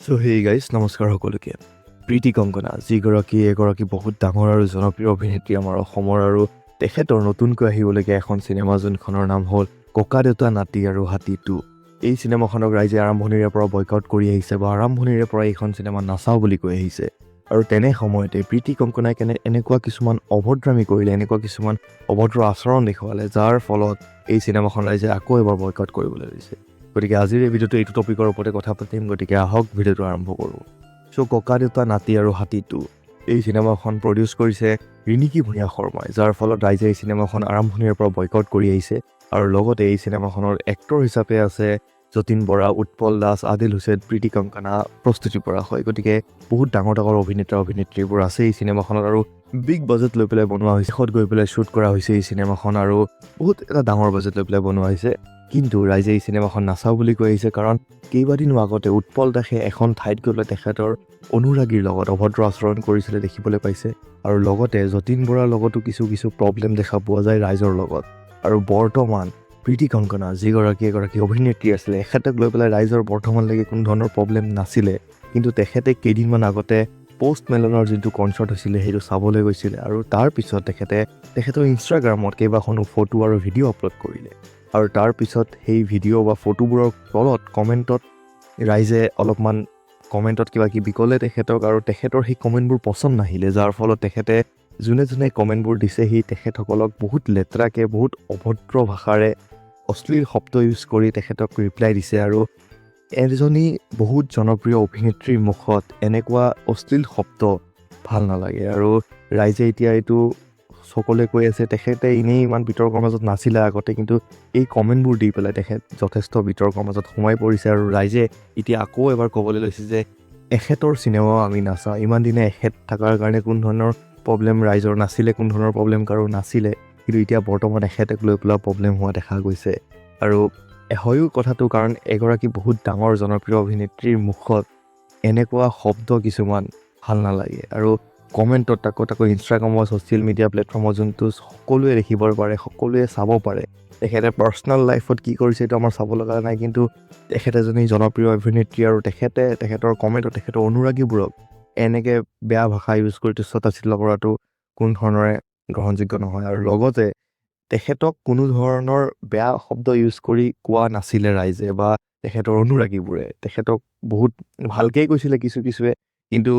So hey guys নমস্কাৰ সকলোকে। প্ৰীতি কংকনা এগৰাকী বহুত ডাঙৰ আৰু জনপ্ৰিয় অভিনেত্ৰী আমাৰ অসমৰ, আৰু তেখেতৰ নতুনকৈ আহিবলগীয়া এখন চিনেমা যোনখনৰ নাম হ'ল ককা দেউতা নাতি আৰু হাতী 2। এই চিনেমাখনক ৰাইজে আৰম্ভণিৰে পৰা বয়কট কৰি আহিছে বা আৰম্ভণিৰে পৰা এইখন চিনেমা নাচাওঁ বুলি কৈ আহিছে। আৰু তেনে সময়তে প্ৰীতি কংকনাই এনেকুৱা কিছুমান অভদ্ৰামী কৰিলে, এনেকুৱা কিছুমান অভদ্ৰ আচৰণ দেখুৱালে, যাৰ ফলত এই চিনেমাখন ৰাইজে আকৌ এবাৰ বয়কট কৰিবলৈ লৈছে। গতিকে আজিৰ এই ভিডিঅ'টো এইটো টপিকৰ ওপৰতে কথা পাতিম। গতিকে আহক ভিডিঅ'টো আৰম্ভ কৰোঁ। চ' ককা দেউতা নাতি আৰু হাতী 2 এই চিনেমাখন প্ৰডিউচ কৰিছে ৰিণিকী ভূঞা শৰ্মাই, যাৰ ফলত ৰাইজে এই চিনেমাখন আৰম্ভণিৰে পৰা বয়কট কৰি আহিছে। আৰু লগতে এই চিনেমাখনৰ এক্টৰ হিচাপে আছে যতীন বৰা, উৎপল দাস, আদিল হুছেইন, প্ৰীতি কংকনা, প্ৰস্তুতি পৰা হয়। গতিকে বহুত ডাঙৰ ডাঙৰ অভিনেত্ৰীবোৰ আছে এই চিনেমাখনত, আৰু বিগ বাজেট লৈ পেলাই বনোৱা হৈছে। দেশত গৈ পেলাই শ্বুট কৰা হৈছে এই চিনেমাখন, আৰু বহুত এটা ডাঙৰ বাজেট লৈ পেলাই বনোৱা হৈছে। কিন্তু ৰাইজে এই চিনেমাখন নাচাওঁ বুলি কৈ আহিছে, কাৰণ কেইবাদিনো আগতে উৎপল দাসে এখন ঠাইত গৈ পেলাই তেখেতৰ অনুৰাগীৰ লগত অভদ্ৰ আচৰণ কৰিছিলে দেখিবলৈ পাইছে। আৰু লগতে যতীন বৰাৰ লগতো কিছু প্ৰব্লেম দেখা পোৱা যায় ৰাইজৰ লগত। আৰু বৰ্তমান প্ৰীতি কংকনা এগৰাকী অভিনেত্ৰী আছিলে, এখেতক লৈ পেলাই ৰাইজৰ বৰ্তমানলৈকে কোনো ধৰণৰ প্ৰব্লেম নাছিলে। কিন্তু তেখেতে কেইদিনমান আগতে পষ্ট মেলনৰ যোনটো কনচাৰ্ট হৈছিলে সেইটো চাবলৈ গৈছিলে, আৰু তাৰপিছত তেখেতৰ ইনষ্টাগ্ৰামত কেইবাখনো ফটো আৰু ভিডিঅ' আপলোড কৰিলে। আৰু তাৰপিছত সেই ভিডিঅ' বা ফটোবোৰৰ তলত কমেণ্টত ৰাইজে অলপমান কিবা কিবি ক'লে তেখেতক, আৰু তেখেতৰ সেই কমেণ্টবোৰ পচন্দ নাহিলে, যাৰ ফলত তেখেতে যোনে কমেণ্টবোৰ দিছে সেই তেখেতসকলক বহুত লেতেৰাকৈ, বহুত অভদ্ৰ ভাষাৰে, অশ্লীল শব্দ ইউজ কৰি তেখেতক ৰিপ্লাই দিছে। আৰু এজনী বহুত জনপ্ৰিয় অভিনেত্ৰীৰ মুখত এনেকুৱা অশ্লীল শব্দ ভাল নালাগে। আৰু ৰাইজে এতিয়া এইটো সকলোৱে কৈ আছে তেখেতে এনেই ইমান বিতৰ্কৰ মাজত নাছিলে আগতে, কিন্তু এই কমেণ্টবোৰ দি পেলাই তেখেত যথেষ্ট বিতৰ্কৰ মাজত সোমাই পৰিছে। আৰু ৰাইজে এতিয়া আকৌ এবাৰ ক'বলৈ লৈছে যে এখেতৰ চিনেমাও আমি নাচাওঁ। ইমান দিনে এখেত থকাৰ কাৰণে কোনো ধৰণৰ প্ৰব্লেম ৰাইজৰ নাছিলে, কোনো ধৰণৰ প্ৰব্লেম কাৰো নাছিলে, কিন্তু এতিয়া বৰ্তমান এখেতক লৈ পেলাই প্ৰব্লেম হোৱা দেখা গৈছে। আৰু হয়ো কথাটো, কাৰণ এগৰাকী বহুত ডাঙৰ জনপ্ৰিয় অভিনেত্ৰীৰ মুখত এনেকুৱা শব্দ কিছুমান ভাল নালাগে। আৰু কমেণ্টত তাকো ইনষ্টাগ্ৰামৰ ছ'চিয়েল মিডিয়া প্লেটফৰ্মত যোনটো সকলোৱে দেখিব পাৰে, সকলোৱে চাব পাৰে, তেখেতে পাৰ্চনেল লাইফত কি কৰিছে এইটো আমাৰ চাব লগা নাই, কিন্তু তেখেত এজনী জনপ্ৰিয় অভিনেত্ৰী, আৰু তেখেতৰ কমেণ্টত তেখেতৰ অনুৰাগীবোৰক এনেকৈ বেয়া ভাষা ইউজ কৰি তুচ্ছতাচ্ছিল্য কৰাটো কোনো ধৰণৰে গ্ৰহণযোগ্য নহয়। আৰু লগতে তেখেতক কোনো ধৰণৰ বেয়া শব্দ ইউজ কৰি কোৱা নাছিলে ৰাইজে বা তেখেতৰ অনুৰাগীবোৰে। তেখেতক বহুত ভালকেই কৈছিলে কিছুৱে, কিন্তু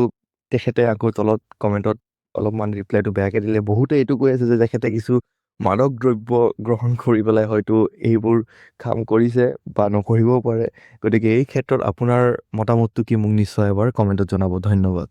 তেখেতে আকৌ তলত কমেণ্টত অলপমান ৰিপ্লাইটো বেয়াকৈ দিলে। বহুতে এইটো কৈ আছে যে তেখেতে কিছু মাদক দ্ৰব্য গ্ৰহণ কৰি পেলাই হয়তো এইবোৰ কাম কৰিছে বা নকৰিবও পাৰে। গতিকে এই ক্ষেত্ৰত আপোনাৰ মতামতটো কি মোক নিশ্চয় এবাৰ কমেণ্টত জনাব। ধন্যবাদ।